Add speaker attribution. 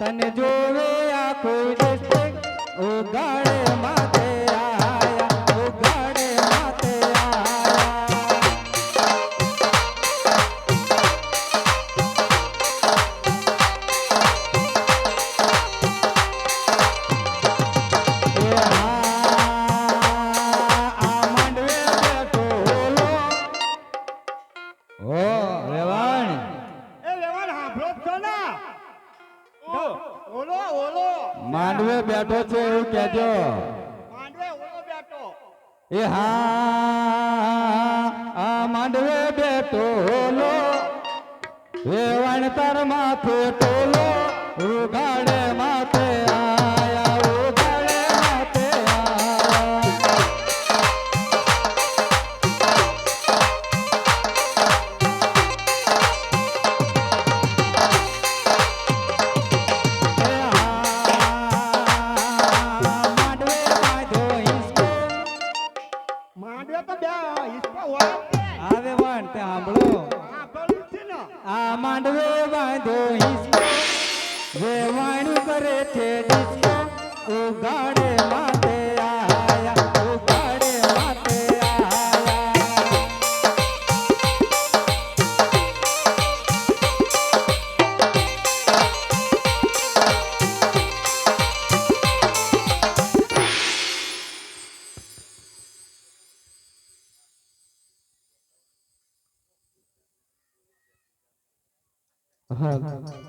Speaker 1: તને જોવે આખું ડિસ્ટ્રિક્ટ ઉગાડે માથે આયા ઉગાડે માથે માંડવે બેઠો છે એવું કહેજો.
Speaker 2: માંડવે ઓલો બેઠો.
Speaker 1: એ હા આ માંડવે બેઠો ઓલો વેવાણ તાર માથે ટોલો ઉગાડે માથે આયા ઉગાડે માથે આ માંડવે બાંધો હિસ્સો વેવાણું કરે છે ડિસ્કો ઉગાડે માથે આયા ઉગાડે માથે આયા.